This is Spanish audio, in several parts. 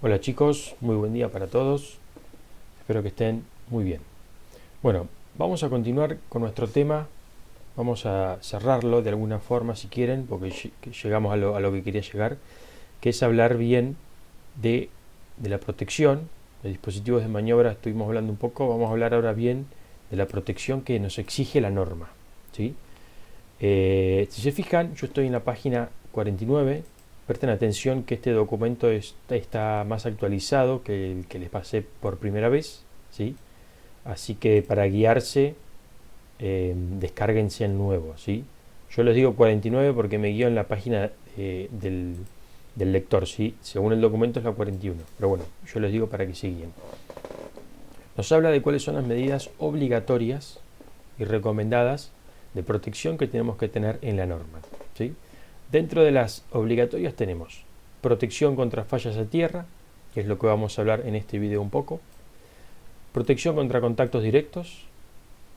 Hola chicos, muy buen día para todos. Espero que estén muy bien. Bueno, vamos a continuar con nuestro tema. Vamos a cerrarlo de alguna forma si quieren, porque llegamos a lo que quería llegar, que es hablar bien de, de la protección de dispositivos de maniobra. Estuvimos hablando un poco, vamos a hablar ahora bien de la protección que nos exige la norma. ¿Sí? Si se fijan, yo estoy en la página 49. Presten atención que este documento está más actualizado que el que les pasé por primera vez, ¿sí? Así que para guiarse, descárguense el nuevo, ¿sí? Yo les digo 49 porque me guío en la página del lector, ¿sí? Según el documento es la 41, pero bueno, yo les digo para que se guíen. Nos habla de cuáles son las medidas obligatorias y recomendadas de protección que tenemos que tener en la norma, ¿sí? Dentro de las obligatorias tenemos protección contra fallas a tierra, que es lo que vamos a hablar en este video un poco, protección contra contactos directos,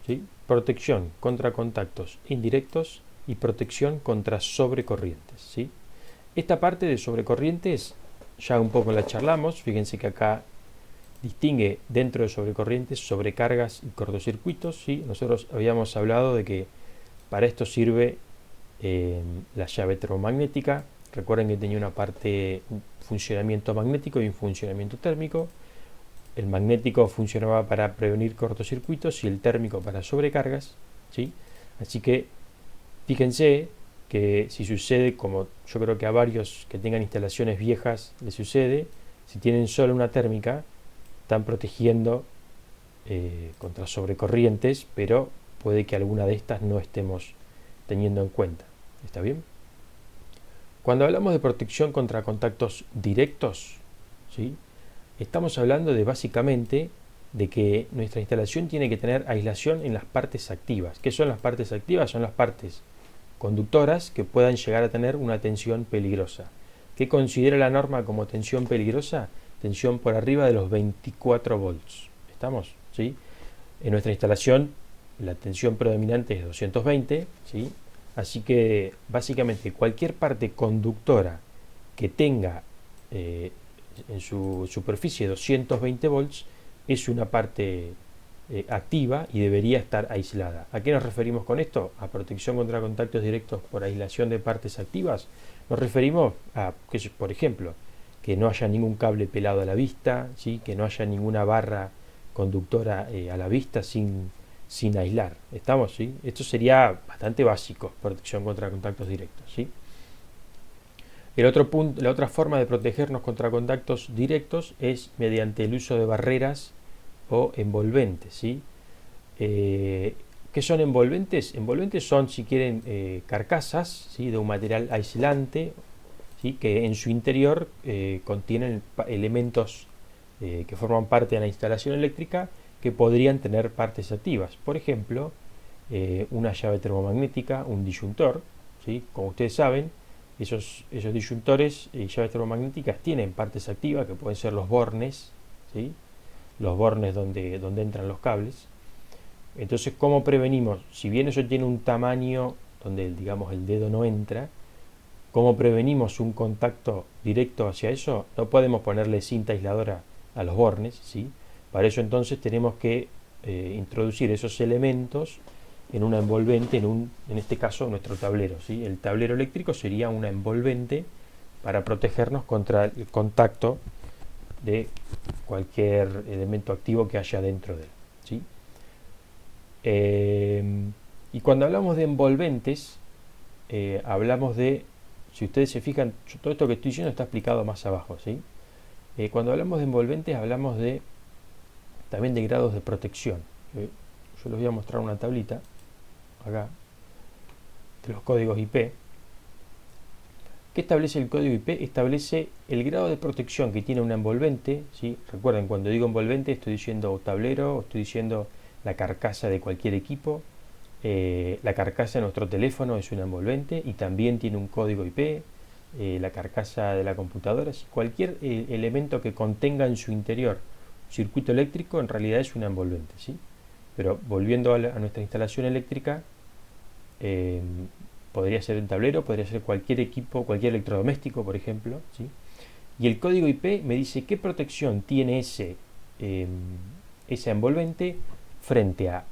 ¿sí? Protección contra contactos indirectos y protección contra sobrecorrientes, ¿sí? Esta parte de sobrecorrientes ya un poco la charlamos. Fíjense que acá distingue dentro de sobrecorrientes, sobrecargas y cortocircuitos, ¿sí? Nosotros habíamos hablado de que para esto sirve la llave termomagnética. Recuerden que tenía una parte, un funcionamiento magnético y un funcionamiento térmico. El magnético funcionaba para prevenir cortocircuitos y el térmico para sobrecargas, ¿sí? Así que fíjense que si sucede, como yo creo que a varios que tengan instalaciones viejas les sucede, si tienen solo una térmica, están protegiendo contra sobrecorrientes, pero puede que alguna de estas no estemos teniendo en cuenta. ¿Está bien? Cuando hablamos de protección contra contactos directos, ¿sí? Estamos hablando de básicamente de que nuestra instalación tiene que tener aislación en las partes activas. ¿Qué son las partes activas? Son las partes conductoras que puedan llegar a tener una tensión peligrosa. ¿Qué considera la norma como tensión peligrosa? Tensión por arriba de los 24 volts. ¿Estamos? ¿Sí? En nuestra instalación la tensión predominante es 220, ¿sí? Así que básicamente cualquier parte conductora que tenga en su superficie 220 volts es una parte activa y debería estar aislada. ¿A qué nos referimos con esto? A protección contra contactos directos por aislación de partes activas. Nos referimos a, que, por ejemplo, que no haya ningún cable pelado a la vista, ¿sí? Que no haya ninguna barra conductora a la vista sin aislar. ¿Estamos? ¿Sí? Esto sería bastante básico, protección contra contactos directos. ¿Sí? El otro punto, la otra forma de protegernos contra contactos directos es mediante el uso de barreras o envolventes, ¿sí? ¿Qué son envolventes? Envolventes son, si quieren, carcasas, ¿sí? De un material aislante, ¿sí? Que en su interior contienen elementos que forman parte de la instalación eléctrica que podrían tener partes activas. Por ejemplo, una llave termomagnética, un disyuntor, ¿sí? Como ustedes saben, esos disyuntores y llaves termomagnéticas tienen partes activas que pueden ser los bornes, ¿sí? Los bornes donde entran los cables. Entonces, ¿cómo prevenimos? Si bien eso tiene un tamaño donde, digamos, el dedo no entra, ¿cómo prevenimos un contacto directo hacia eso? No podemos ponerle cinta aisladora a los bornes, ¿sí? Para eso entonces tenemos que introducir esos elementos en una envolvente, en este caso nuestro tablero, ¿sí? El tablero eléctrico sería una envolvente para protegernos contra el contacto de cualquier elemento activo que haya dentro de él, ¿sí? Y cuando hablamos de envolventes, hablamos de, si ustedes se fijan, todo esto que estoy diciendo está explicado más abajo, ¿sí? Cuando hablamos de envolventes hablamos también de grados de protección. Yo les voy a mostrar una tablita acá de los códigos IP. ¿Qué establece el código IP? Establece el grado de protección que tiene una envolvente, ¿sí? Recuerden, cuando digo envolvente estoy diciendo tablero, estoy diciendo la carcasa de cualquier equipo. La carcasa de nuestro teléfono es una envolvente y también tiene un código IP. La carcasa de la computadora, cualquier elemento que contenga en su interior circuito eléctrico en realidad es una envolvente, ¿sí? Pero volviendo a nuestra instalación eléctrica, podría ser un tablero, podría ser cualquier equipo, cualquier electrodoméstico, por ejemplo, ¿sí? Y el código IP me dice qué protección tiene esa envolvente frente a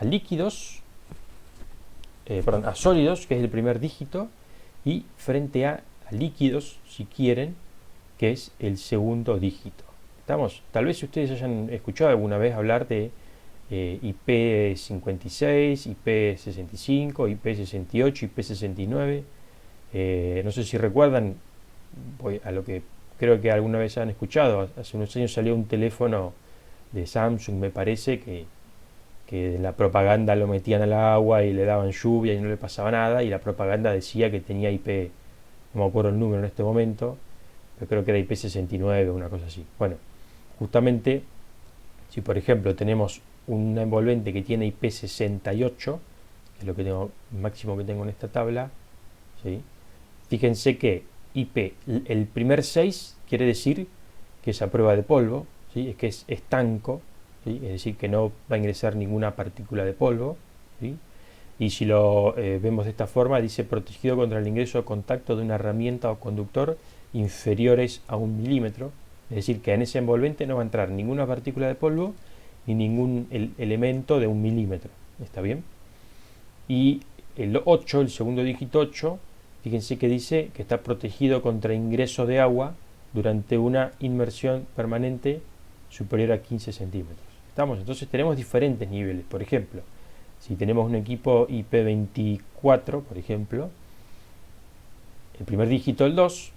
líquidos, perdón, a sólidos, que es el primer dígito, y frente a líquidos, si quieren, que es el segundo dígito. ¿Estamos? Tal vez ustedes hayan escuchado alguna vez hablar de IP56, IP65, IP68, IP69. No sé si recuerdan, voy a lo que creo que alguna vez han escuchado. Hace unos años salió un teléfono de Samsung, me parece, que en la propaganda lo metían al agua y le daban lluvia y no le pasaba nada, y la propaganda decía que tenía IP, no me acuerdo el número en este momento, pero creo que era IP69 o una cosa así. Bueno, justamente, si por ejemplo tenemos una envolvente que tiene IP68, que es lo que tengo, máximo que tengo en esta tabla, ¿sí? Fíjense que IP, el primer 6 quiere decir que es a prueba de polvo, ¿sí? Es que es estanco, ¿sí? Es decir, que no va a ingresar ninguna partícula de polvo, ¿sí? Y si lo vemos de esta forma, dice protegido contra el ingreso o contacto de una herramienta o conductor inferiores a 1 milímetro, es decir, que en ese envolvente no va a entrar ninguna partícula de polvo ni ningún elemento de 1 milímetro. ¿Está bien? Y el 8, el segundo dígito 8, fíjense que dice que está protegido contra ingreso de agua durante una inmersión permanente superior a 15 centímetros. ¿Estamos? Entonces tenemos diferentes niveles. Por ejemplo, si tenemos un equipo IP24, por ejemplo, el primer dígito, el 2,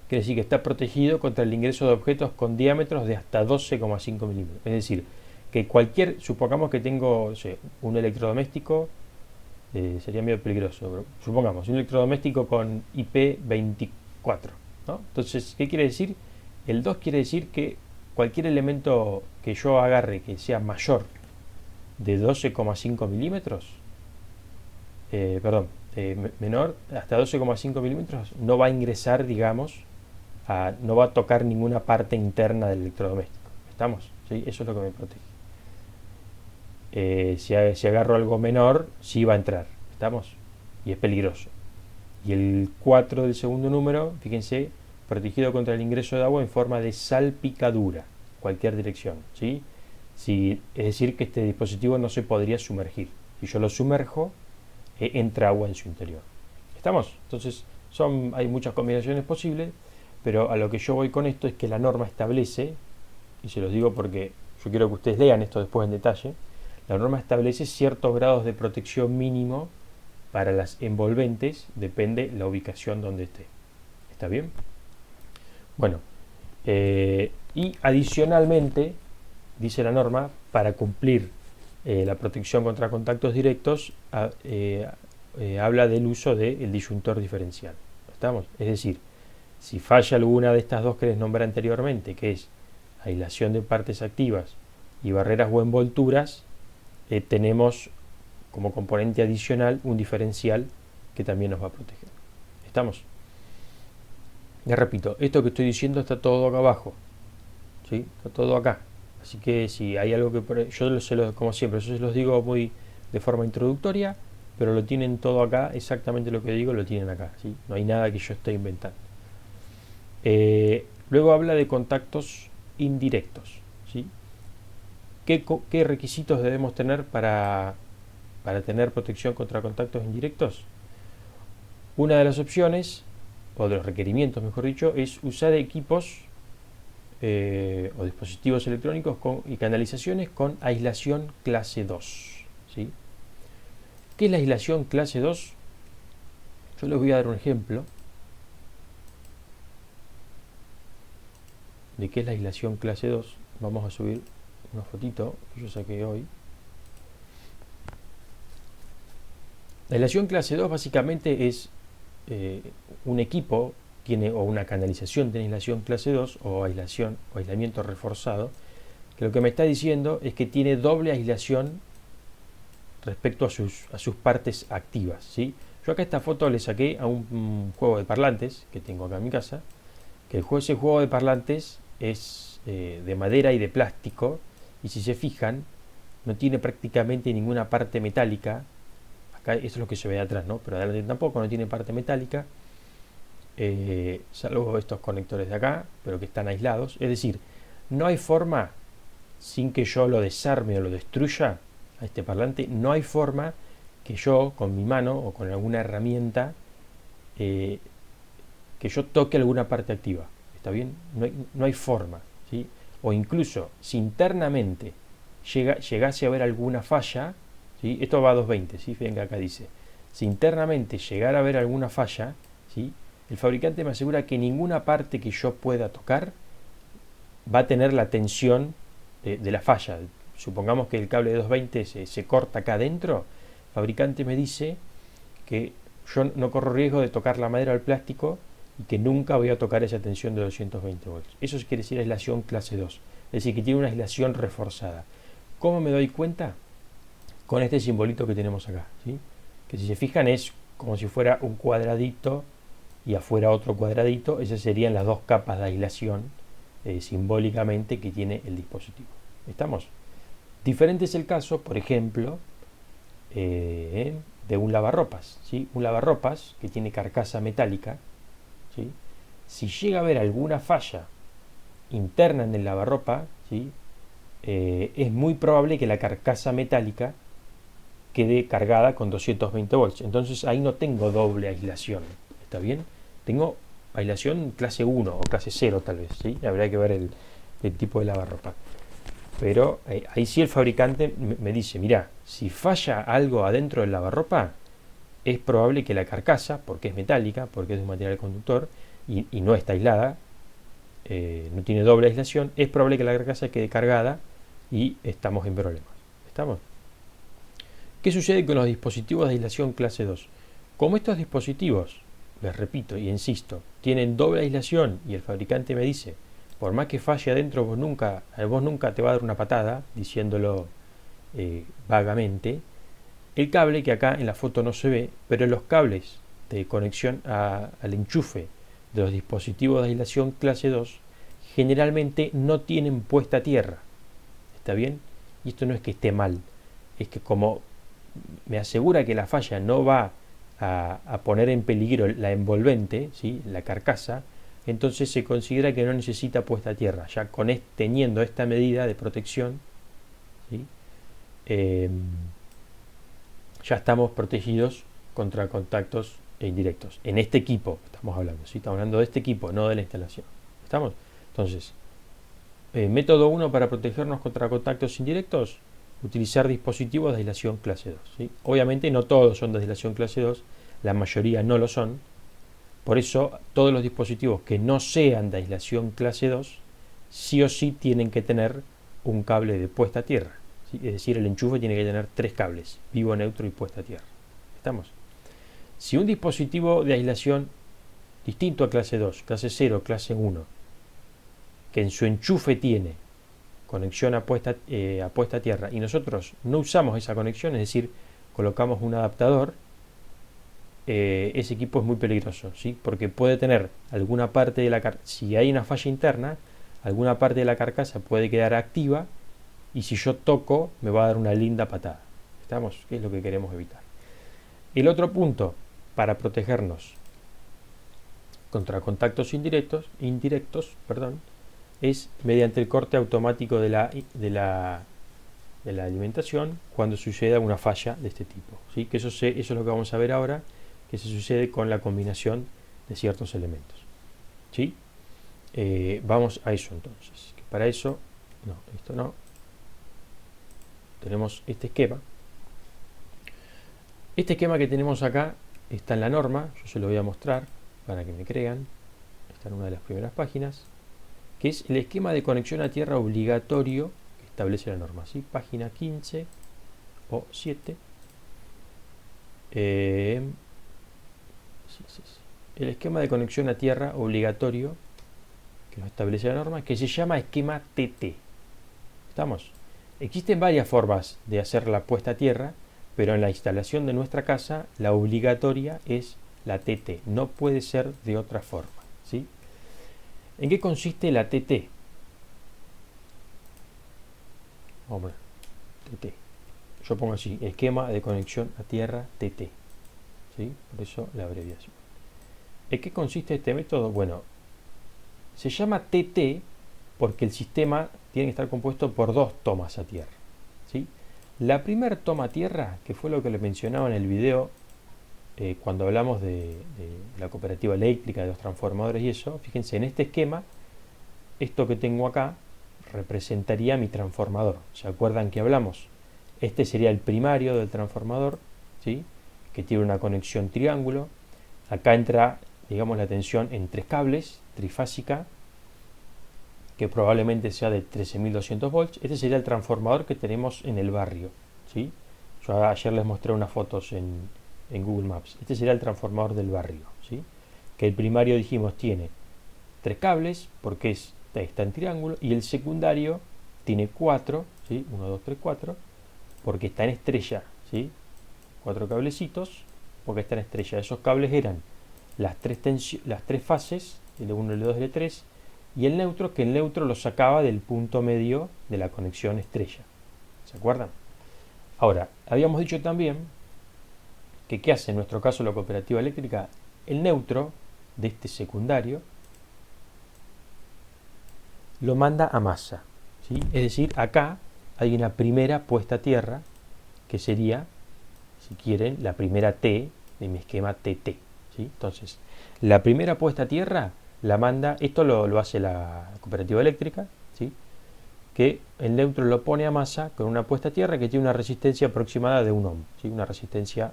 quiere decir que está protegido contra el ingreso de objetos con diámetros de hasta 12,5 milímetros. Es decir, que cualquier, supongamos que tengo, no sé, un electrodoméstico, sería medio peligroso, pero supongamos, un electrodoméstico con IP24, ¿no? Entonces, ¿qué quiere decir? El 2 quiere decir que cualquier elemento que yo agarre que sea mayor de 12,5 milímetros, menor, hasta 12,5 milímetros, no va a ingresar, digamos, no va a tocar ninguna parte interna del electrodoméstico. ¿Estamos? ¿Sí? Eso es lo que me protege. Si agarro algo menor, sí va a entrar. ¿Estamos? Y es peligroso. Y el 4 del segundo número, fíjense, protegido contra el ingreso de agua en forma de salpicadura, cualquier dirección, ¿sí? Es decir, que este dispositivo no se podría sumergir. Si yo lo sumerjo, entra agua en su interior. ¿Estamos? Entonces, hay muchas combinaciones posibles, pero a lo que yo voy con esto es que la norma establece, y se los digo porque yo quiero que ustedes lean esto después en detalle, la norma establece ciertos grados de protección mínimo para las envolventes, depende la ubicación donde esté. ¿Está bien? Bueno, y adicionalmente, dice la norma, para cumplir la protección contra contactos directos, habla del uso del disyuntor diferencial. ¿Estamos? Es decir, si falla alguna de estas dos que les nombré anteriormente, que es aislación de partes activas y barreras o envolturas, tenemos como componente adicional un diferencial que también nos va a proteger. ¿Estamos? Ya repito, esto que estoy diciendo está todo acá abajo, ¿sí? Está todo acá. Así que si hay algo que... como siempre, yo se los digo muy de forma introductoria, pero lo tienen todo acá, exactamente lo que digo lo tienen acá, ¿sí? No hay nada que yo esté inventando. Luego habla de contactos indirectos, ¿sí? ¿Qué requisitos debemos tener para tener protección contra contactos indirectos? Una de las opciones, o de los requerimientos mejor dicho, es usar equipos o dispositivos electrónicos y canalizaciones con aislación clase 2, ¿sí? ¿Qué es la aislación clase 2? Yo les voy a dar un ejemplo de qué es la aislación clase 2. Vamos a subir una fotito que yo saqué hoy. La aislación clase 2 básicamente es un equipo o una canalización de aislación clase 2 o aislamiento reforzado, que lo que me está diciendo es que tiene doble aislación respecto a sus partes activas, ¿sí? Yo acá esta foto le saqué a un juego de parlantes que tengo acá en mi casa, que ese juego de parlantes es de madera y de plástico, y si se fijan no tiene prácticamente ninguna parte metálica. Acá eso es lo que se ve de atrás, ¿no? Pero adelante tampoco, no tiene parte metálica. salvo estos conectores de acá, pero que están aislados. Es decir, no hay forma, sin que yo lo desarme o lo destruya a este parlante, no hay forma que yo con mi mano o con alguna herramienta que yo toque alguna parte activa. ¿Está bien? No hay forma, ¿sí? O incluso si internamente llegase a haber alguna falla, ¿sí? Esto va a 220, ¿sí? Fíjense que acá dice, si internamente llegara a haber alguna falla, ¿sí? El fabricante me asegura que ninguna parte que yo pueda tocar va a tener la tensión de la falla. Supongamos que el cable de 220 se corta acá adentro, el fabricante me dice que yo no corro riesgo de tocar la madera o el plástico y que nunca voy a tocar esa tensión de 220 volts. Eso quiere decir aislación clase 2, es decir, que tiene una aislación reforzada. ¿Cómo me doy cuenta? Con este simbolito que tenemos acá, ¿sí? Que si se fijan es como si fuera un cuadradito y afuera otro cuadradito. Esas serían las dos capas de aislación simbólicamente que tiene el dispositivo. ¿Estamos? Diferente es el caso, por ejemplo, de un lavarropas, ¿sí? Un lavarropas que tiene carcasa metálica, ¿sí? Si llega a haber alguna falla interna en el lavarropa, ¿sí? Es muy probable que la carcasa metálica quede cargada con 220 volts. Entonces ahí no tengo doble aislación. ¿Está bien? Tengo aislación clase 1 o clase 0 tal vez, ¿sí? Habría que ver el tipo de lavarropa. Pero ahí sí el fabricante me dice, mira, si falla algo adentro del lavarropa, es probable que la carcasa, porque es metálica, porque es de un material conductor y no está aislada, no tiene doble aislación, es probable que la carcasa quede cargada y estamos en problemas. ¿Estamos? ¿Qué sucede con los dispositivos de aislación clase 2? Como estos dispositivos, les repito y insisto, tienen doble aislación y el fabricante me dice, por más que falle adentro, vos nunca te va a dar una patada, diciéndolo vagamente. El cable, que acá en la foto no se ve, pero los cables de conexión al enchufe de los dispositivos de aislación clase 2 generalmente no tienen puesta a tierra. ¿Está bien? Y esto no es que esté mal, es que como me asegura que la falla no va a poner en peligro la envolvente, ¿sí? La carcasa, entonces se considera que no necesita puesta a tierra. Ya teniendo esta medida de protección, ¿sí? Ya estamos protegidos contra contactos indirectos. En este equipo estamos hablando, ¿sí? Estamos hablando de este equipo, no de la instalación. ¿Estamos? Entonces, método 1 para protegernos contra contactos indirectos, utilizar dispositivos de aislación clase 2. ¿Sí? Obviamente no todos son de aislación clase 2, la mayoría no lo son. Por eso todos los dispositivos que no sean de aislación clase 2 sí o sí tienen que tener un cable de puesta a tierra. ¿Sí? Es decir, el enchufe tiene que tener 3 cables, vivo, neutro y puesta a tierra. ¿Estamos? Si un dispositivo de aislación distinto a clase 2, clase 0, clase 1, que en su enchufe tiene conexión a puesta a tierra y nosotros no usamos esa conexión, es decir, colocamos un adaptador, ese equipo es muy peligroso, ¿sí? Porque puede tener alguna parte de la si hay una falla interna, alguna parte de la carcasa puede quedar activa y si yo toco me va a dar una linda patada. ¿Estamos? ¿Qué es lo que queremos evitar? El otro punto para protegernos contra contactos indirectos, es mediante el corte automático de la alimentación cuando suceda una falla de este tipo, ¿sí? Que eso es lo que vamos a ver ahora, que se sucede con la combinación de ciertos elementos, ¿sí? Vamos a eso entonces. Que para eso, no, esto no. Tenemos este esquema. Este esquema que tenemos acá está en la norma, yo se lo voy a mostrar para que me crean. Está en una de las primeras páginas, que es el esquema de conexión a tierra obligatorio que establece la norma, ¿sí? Página 15 o 7. El esquema de conexión a tierra obligatorio que lo establece la norma, que se llama esquema TT. ¿Estamos? Existen varias formas de hacer la puesta a tierra, pero en la instalación de nuestra casa la obligatoria es la TT, no puede ser de otra forma, ¿sí? ¿En qué consiste la TT? Hombre, TT. Yo pongo así, esquema de conexión a tierra TT, ¿sí? Por eso la abreviación. ¿En qué consiste este método? Bueno, se llama TT porque el sistema tiene que estar compuesto por dos tomas a tierra, ¿sí? La primera toma a tierra, que fue lo que les mencionaba en el video cuando hablamos de la cooperativa eléctrica, de los transformadores y eso, fíjense, en este esquema, esto que tengo acá representaría mi transformador. ¿Se acuerdan que hablamos? Este sería el primario del transformador, ¿sí? Que tiene una conexión triángulo. Acá entra, digamos, la tensión en tres cables, trifásica, que probablemente sea de 13.200 volts. Este sería el transformador que tenemos en el barrio, ¿sí? Yo ayer les mostré unas fotos en Google Maps. Este sería el transformador del barrio, ¿sí? Que el primario, dijimos, tiene tres cables, porque está en triángulo, y el secundario tiene cuatro, ¿sí? 1, 2, 3, 4, porque está en estrella, ¿sí? Cuatro cablecitos, porque está en estrella. Esos cables eran las tres fases, L1, L2, L3, y el neutro, que el neutro lo sacaba del punto medio de la conexión estrella. ¿Se acuerdan? Ahora, habíamos dicho también que ¿qué hace en nuestro caso la cooperativa eléctrica? El neutro de este secundario lo manda a masa, ¿sí? Es decir, acá hay una primera puesta a tierra que sería, si quieren, la primera T de mi esquema TT, ¿sí? Entonces, la primera puesta a tierra la manda, esto lo hace la cooperativa eléctrica, ¿sí? Que el neutro lo pone a masa con una puesta a tierra que tiene una resistencia aproximada de 1 ohm, ¿sí? Una resistencia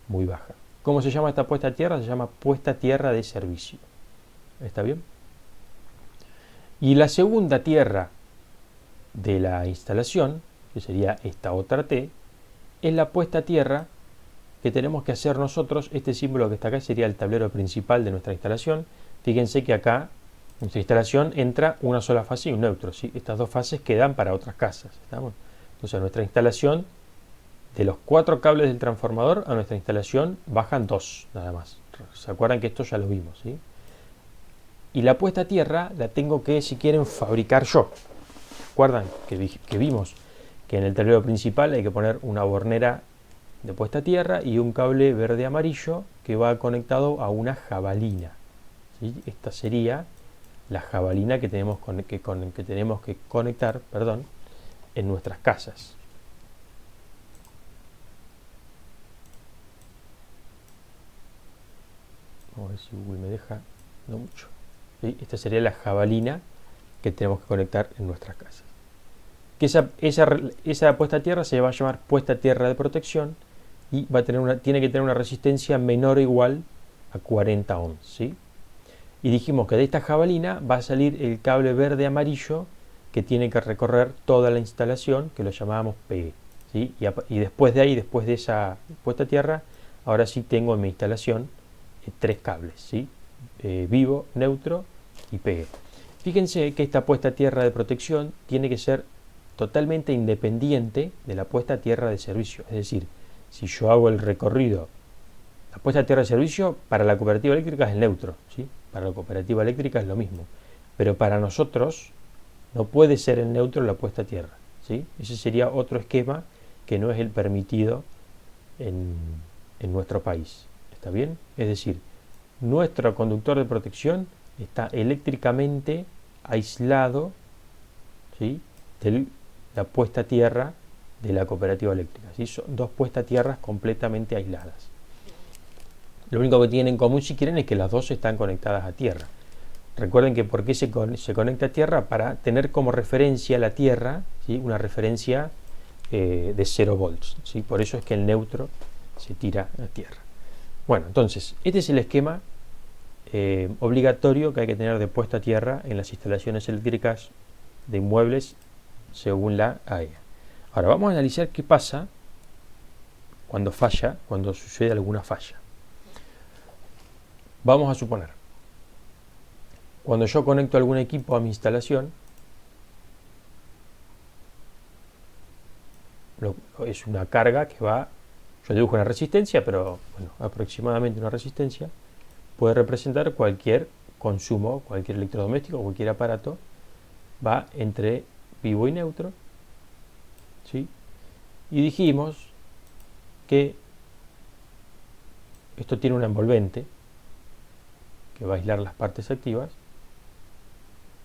muy baja. ¿Cómo se llama esta puesta a tierra? Se llama puesta a tierra de servicio. ¿Está bien? Y la segunda tierra de la instalación, que sería esta otra T, es la puesta a tierra que tenemos que hacer nosotros. Este símbolo que está acá sería el tablero principal de nuestra instalación. Fíjense que acá en nuestra instalación entra una sola fase y un neutro, ¿sí? Estas dos fases quedan para otras casas, ¿estamos? Entonces a nuestra instalación, de los 4 cables del transformador, a nuestra instalación bajan 2 nada más. ¿Se acuerdan que esto ya lo vimos, ¿sí? Y la puesta a tierra la tengo que, si quieren, fabricar yo. ¿Recuerdan que vimos que en el tablero principal hay que poner una bornera de puesta a tierra y un cable verde amarillo que va conectado a una jabalina, ¿sí? Esta sería la jabalina que tenemos que conectar, en nuestras casas. Vamos a ver si Google me deja, no mucho, ¿sí? Esta sería la jabalina que tenemos que conectar en nuestras casas. Que esa puesta a tierra se va a llamar puesta a tierra de protección y tiene que tener una resistencia menor o igual a 40 ohms, ¿sí? Y dijimos que de esta jabalina va a salir el cable verde amarillo que tiene que recorrer toda la instalación, que lo llamábamos PE, ¿sí? Y después de ahí, después de esa puesta a tierra, ahora sí tengo en mi instalación 3 cables, ¿sí? Vivo, neutro y PE. Fíjense que esta puesta a tierra de protección tiene que ser totalmente independiente de la puesta a tierra de servicio. Es decir, si yo hago el recorrido, la puesta a tierra de servicio para la cooperativa eléctrica es el neutro, ¿sí? Para la cooperativa eléctrica es lo mismo. Pero para nosotros no puede ser el neutro la puesta a tierra, ¿sí? Ese sería otro esquema que no es el permitido en nuestro país. ¿Está bien? Es decir, nuestro conductor de protección está eléctricamente aislado, ¿sí? De la puesta a tierra de la cooperativa eléctrica, ¿sí? Son dos puestas a tierras completamente aisladas. Lo único que tienen en común, si quieren, es que las dos están conectadas a tierra. Recuerden que por qué se conecta a tierra, para tener como referencia la tierra, ¿sí? Una referencia de 0 volts, ¿sí? Por eso es que el neutro se tira a tierra. Bueno, entonces, este es el esquema obligatorio que hay que tener de puesta a tierra en las instalaciones eléctricas de inmuebles según la AEA. Ahora vamos a analizar qué pasa cuando sucede alguna falla. Vamos a suponer, cuando yo conecto algún equipo a mi instalación, es una carga que va, yo dibujo una resistencia, pero bueno, aproximadamente una resistencia puede representar cualquier consumo, cualquier electrodoméstico, cualquier aparato, va entre vivo y neutro, ¿sí? Y dijimos que esto tiene una envolvente, que va a aislar las partes activas.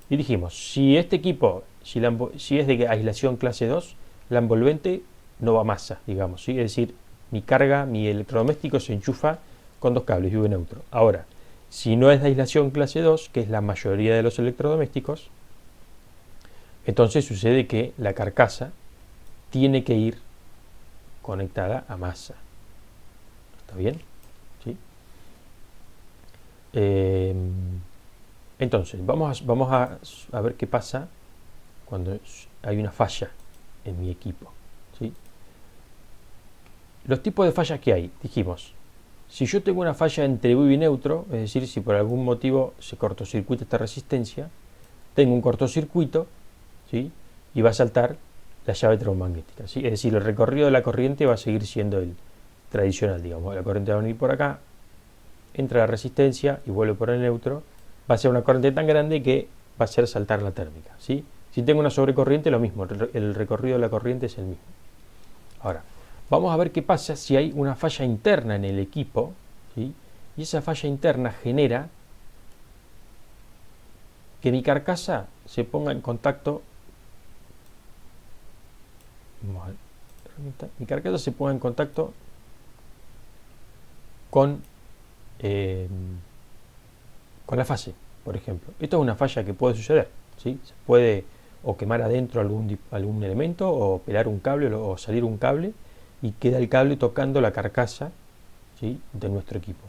Y dijimos, si este equipo, si es de aislación clase 2, la envolvente no va a masa, digamos, ¿sí? Es decir, mi carga, mi electrodoméstico se enchufa con dos cables vivo y neutro. Ahora, si no es de aislación clase 2, que es la mayoría de los electrodomésticos, entonces sucede que la carcasa tiene que ir conectada a masa. ¿Está bien? ¿Sí? Entonces, vamos a ver qué pasa cuando hay una falla en mi equipo, ¿sí? Los tipos de fallas que hay, dijimos, si yo tengo una falla entre vivo y neutro, es decir, si por algún motivo se cortocircuita esta resistencia, tengo un cortocircuito, ¿sí? Y va a saltar la llave electromagnética, ¿sí? Es decir, el recorrido de la corriente va a seguir siendo el tradicional, digamos, la corriente va a venir por acá, entra la resistencia y vuelve por el neutro, va a ser una corriente tan grande que va a hacer saltar la térmica, ¿sí? Si tengo una sobrecorriente, lo mismo, el recorrido de la corriente es el mismo. Ahora, vamos a ver qué pasa si hay una falla interna en el equipo, ¿sí? Y esa falla interna genera que mi carcasa se ponga en contacto. Mi carcasa se ponga en contacto con la fase, por ejemplo. Esto es una falla que puede suceder, ¿sí? Se puede o quemar adentro algún elemento, o pelar un cable, o salir un cable, y queda el cable tocando la carcasa, ¿sí?, de nuestro equipo.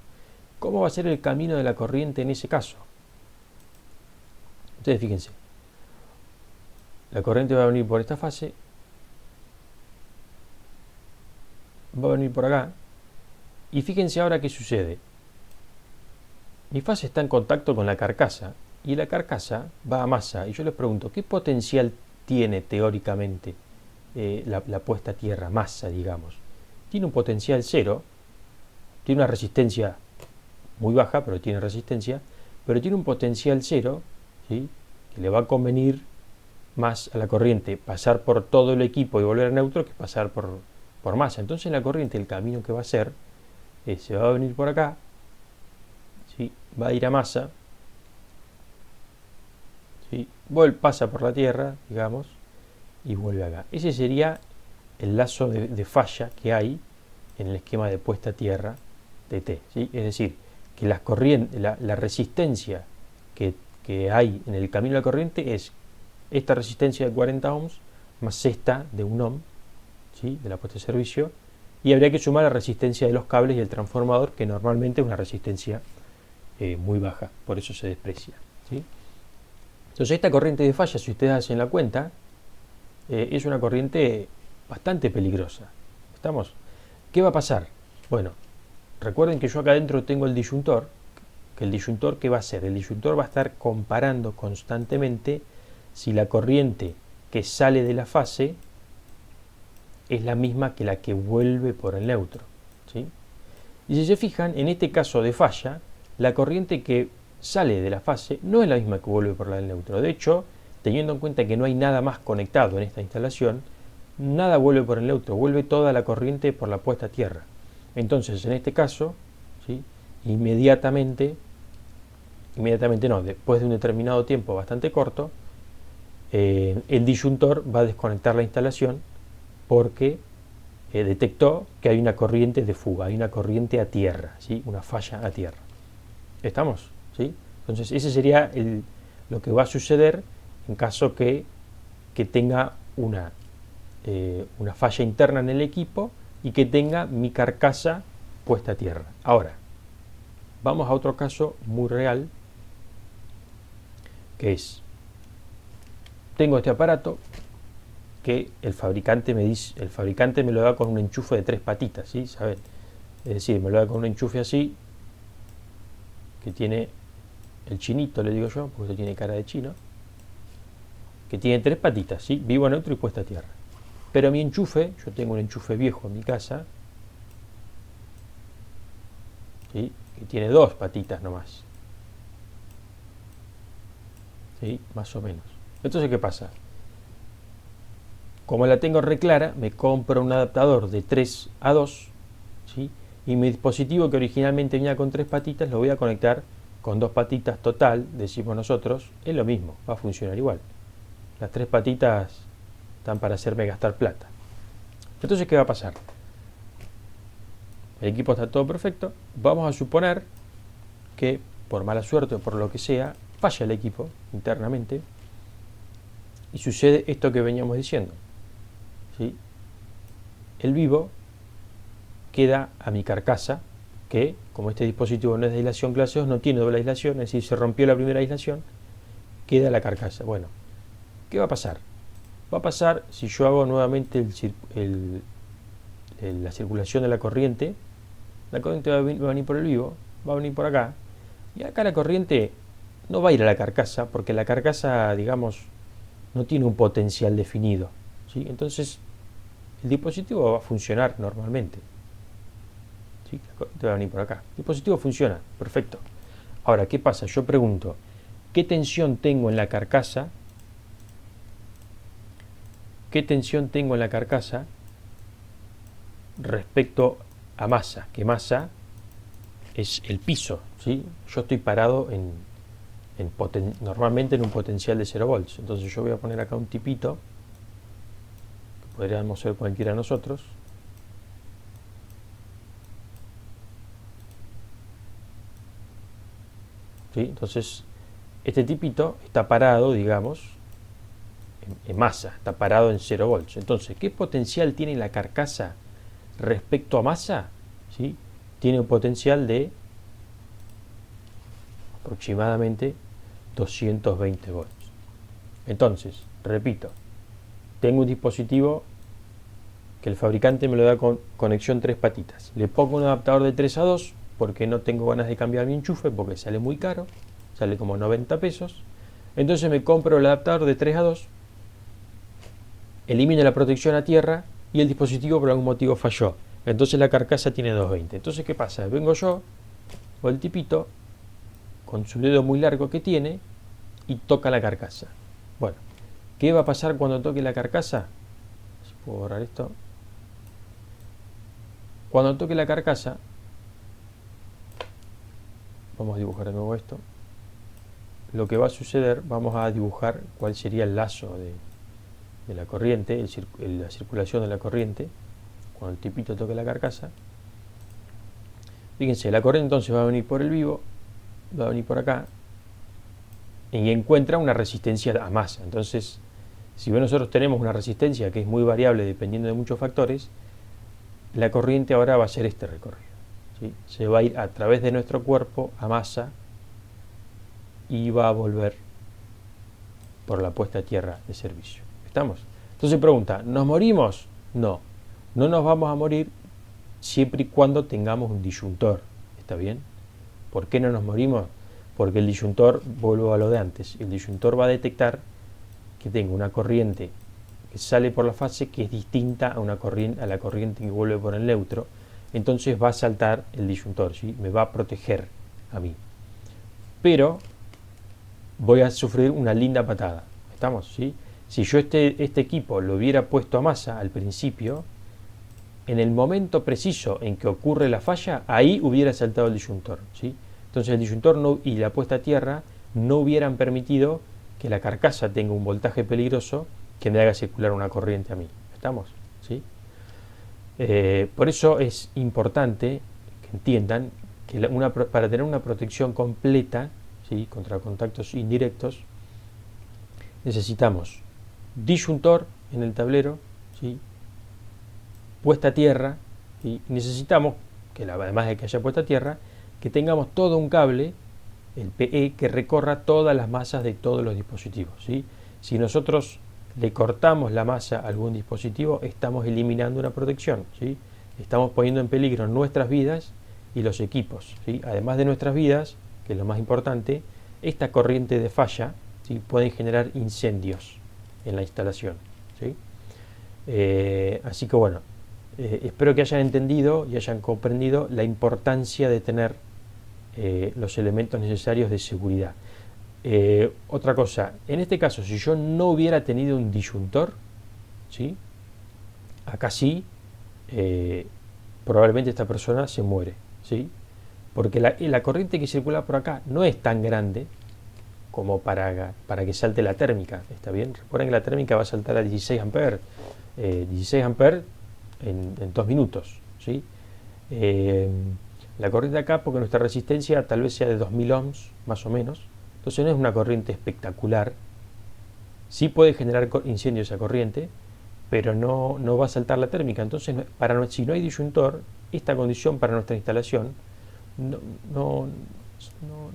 ¿Cómo va a ser el camino de la corriente en ese caso? Ustedes fíjense, la corriente va a venir por esta fase, va a venir por acá, y fíjense ahora qué sucede. Mi fase está en contacto con la carcasa, y la carcasa va a masa, y yo les pregunto, ¿qué potencial tiene teóricamente la puesta a tierra, masa, digamos? Tiene un potencial cero, tiene una resistencia muy baja, pero tiene resistencia, pero tiene un potencial cero, ¿sí?, que le va a convenir más a la corriente pasar por todo el equipo y volver a neutro que pasar por masa. Entonces la corriente, el camino que va a hacer, se va a venir por acá, ¿sí?, va a ir a masa, ¿sí?, pasa por la tierra, digamos, y vuelve acá. Ese sería el lazo de falla que hay en el esquema de puesta a tierra de T, ¿sí? Es decir, que la resistencia que hay en el camino de la corriente es esta resistencia de 40 ohms más esta de 1 ohm, ¿sí?, de la puesta de servicio, y habría que sumar la resistencia de los cables y el transformador, que normalmente es una resistencia muy baja, por eso se desprecia, ¿sí? Entonces esta corriente de falla, si ustedes hacen la cuenta, es una corriente bastante peligrosa. ¿Estamos? ¿Qué va a pasar? Bueno, recuerden que yo acá adentro tengo el disyuntor, que el disyuntor, ¿qué va a hacer? El disyuntor va a estar comparando constantemente si la corriente que sale de la fase es la misma que la que vuelve por el neutro, ¿sí? Y si se fijan, en este caso de falla, la corriente que sale de la fase no es la misma que vuelve por la del neutro. De hecho, teniendo en cuenta que no hay nada más conectado en esta instalación, nada vuelve por el neutro, vuelve toda la corriente por la puesta a tierra. Entonces, en este caso, ¿sí?, inmediatamente no, después de un determinado tiempo bastante corto, el disyuntor va a desconectar la instalación porque detectó que hay una corriente de fuga, hay una corriente a tierra, ¿sí?, una falla a tierra. ¿Estamos? ¿Sí? Entonces ese sería lo que va a suceder en caso que tenga una falla interna en el equipo y que tenga mi carcasa puesta a tierra. Ahora, vamos a otro caso muy real, que es, tengo este aparato que el fabricante me lo da con un enchufe de 3 patitas, ¿sí? ¿Saben? Es decir, me lo da con un enchufe así, que tiene el chinito, le digo yo, porque tiene cara de chino, que tiene 3 patitas, ¿sí?, vivo, neutro y puesta a tierra. Pero mi enchufe, yo tengo un enchufe viejo en mi casa, ¿sí?, que tiene 2 patitas nomás, ¿sí?, más o menos. Entonces, ¿qué pasa? Como la tengo re clara, me compro un adaptador de 3 a 2, ¿sí?, y mi dispositivo, que originalmente venía con 3 patitas, lo voy a conectar con 2 patitas total, decimos nosotros, es lo mismo, va a funcionar igual. Las 3 patitas están para hacerme gastar plata. Entonces, ¿qué va a pasar? El equipo está todo perfecto. Vamos a suponer que, por mala suerte o por lo que sea, falla el equipo internamente y sucede esto que veníamos diciendo, ¿sí? El vivo queda a mi carcasa, que como este dispositivo no es de aislación clase 2, no tiene doble aislación, es decir, se rompió la primera aislación, queda la carcasa. Bueno, ¿qué va a pasar? Va a pasar si yo hago nuevamente la circulación de la corriente va a venir por el vivo, va a venir por acá, y acá la corriente no va a ir a la carcasa, porque la carcasa, digamos, no tiene un potencial definido, ¿sí? Entonces, el dispositivo va a funcionar normalmente, ¿sí? La corriente va a venir por acá. El dispositivo funciona, perfecto. Ahora, ¿qué pasa? Yo pregunto, ¿qué tensión tengo en la carcasa? ¿Qué tensión tengo en la carcasa respecto a masa? Que masa es el piso, ¿sí? Yo estoy parado normalmente en un potencial de 0 volts. Entonces yo voy a poner acá un tipito, que podríamos ser cualquiera de nosotros. ¿Sí? Entonces, este tipito está parado, digamos, en masa, está parado en 0 volts. Entonces, ¿qué potencial tiene la carcasa respecto a masa? ¿Sí? Tiene un potencial de aproximadamente 220 volts. Entonces, repito, tengo un dispositivo que el fabricante me lo da con conexión 3 patitas. Le pongo un adaptador de 3 a 2 porque no tengo ganas de cambiar mi enchufe porque sale muy caro, sale como 90 pesos. Entonces me compro el adaptador de 3 a 2, elimino la protección a tierra y el dispositivo por algún motivo falló. Entonces la carcasa tiene 220. Entonces, ¿qué pasa? Vengo yo, o el tipito, con su dedo muy largo que tiene, y toca la carcasa. Bueno, ¿qué va a pasar cuando toque la carcasa? Si puedo borrar esto. Cuando toque la carcasa, vamos a dibujar de nuevo esto. Lo que va a suceder, vamos a dibujar cuál sería el lazo de la corriente, la circulación de la corriente, cuando el tipito toque la carcasa. Fíjense, la corriente entonces va a venir por el vivo, va a venir por acá, y encuentra una resistencia a masa. Entonces, si bien nosotros tenemos una resistencia que es muy variable dependiendo de muchos factores, la corriente ahora va a hacer este recorrido, ¿sí? Se va a ir a través de nuestro cuerpo a masa y va a volver por la puesta a tierra de servicio. ¿Estamos? Entonces pregunta, ¿nos morimos? No, no nos vamos a morir siempre y cuando tengamos un disyuntor. ¿Está bien? ¿Por qué no nos morimos? Porque el disyuntor, vuelvo a lo de antes, el disyuntor va a detectar que tengo una corriente que sale por la fase que es distinta a la corriente que vuelve por el neutro. Entonces va a saltar el disyuntor, ¿sí? Me va a proteger a mí. Pero voy a sufrir una linda patada. ¿Estamos? ¿Sí? Si yo este equipo lo hubiera puesto a masa al principio, en el momento preciso en que ocurre la falla, ahí hubiera saltado el disyuntor, ¿sí? Entonces el disyuntor y la puesta a tierra no hubieran permitido que la carcasa tenga un voltaje peligroso que me haga circular una corriente a mí. ¿Estamos? ¿Sí? Por eso es importante que entiendan que para tener una protección completa, ¿sí?, contra contactos indirectos, necesitamos disyuntor en el tablero, ¿sí?, puesta a tierra, y necesitamos, además de que haya puesta a tierra, que tengamos todo un cable, el PE, que recorra todas las masas de todos los dispositivos, ¿sí? Si nosotros le cortamos la masa a algún dispositivo, estamos eliminando una protección, ¿sí? Estamos poniendo en peligro nuestras vidas y los equipos, ¿sí? Además de nuestras vidas, que es lo más importante, esta corriente de falla, ¿sí?, puede generar incendios en la instalación, ¿sí? Así que bueno, espero que hayan entendido y hayan comprendido la importancia de tener los elementos necesarios de seguridad. Otra cosa, en este caso, si yo no hubiera tenido un disyuntor, ¿sí?, acá sí, probablemente esta persona se muere, ¿sí?, porque la corriente que circula por acá no es tan grande como para que salte la térmica, ¿está bien? Recuerden que la térmica va a saltar a 16 amperes, 16 amperes en 2 minutos, ¿sí? La corriente acá, porque nuestra resistencia tal vez sea de 2000 ohms, más o menos, entonces no es una corriente espectacular. Sí puede generar incendio esa corriente, pero no va a saltar la térmica. Entonces, si no hay disyuntor, esta condición para nuestra instalación no, no,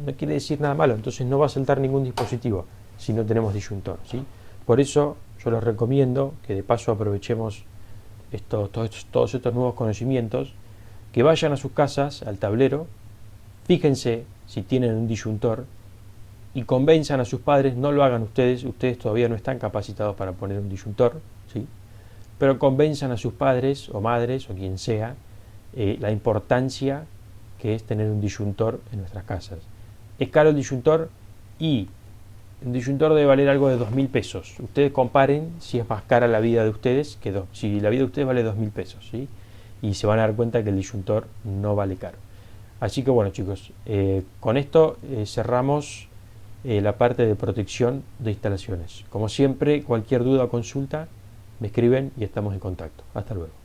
no quiere decir nada malo. Entonces no va a saltar ningún dispositivo si no tenemos disyuntor, ¿sí? Por eso yo les recomiendo que de paso aprovechemos todos estos nuevos conocimientos, que vayan a sus casas, al tablero, fíjense si tienen un disyuntor y convenzan a sus padres. No lo hagan ustedes todavía no están capacitados para poner un disyuntor, ¿sí? Pero convenzan a sus padres o madres o quien sea la importancia que es tener un disyuntor en nuestras casas. Es caro el disyuntor y un disyuntor debe valer algo de 2000 pesos. Ustedes comparen si es más cara la vida de ustedes si la vida de ustedes vale 2000 pesos, ¿sí? Y se van a dar cuenta que el disyuntor no vale caro. Así que bueno, chicos, con esto cerramos la parte de protección de instalaciones. Como siempre, cualquier duda o consulta me escriben y estamos en contacto. Hasta luego.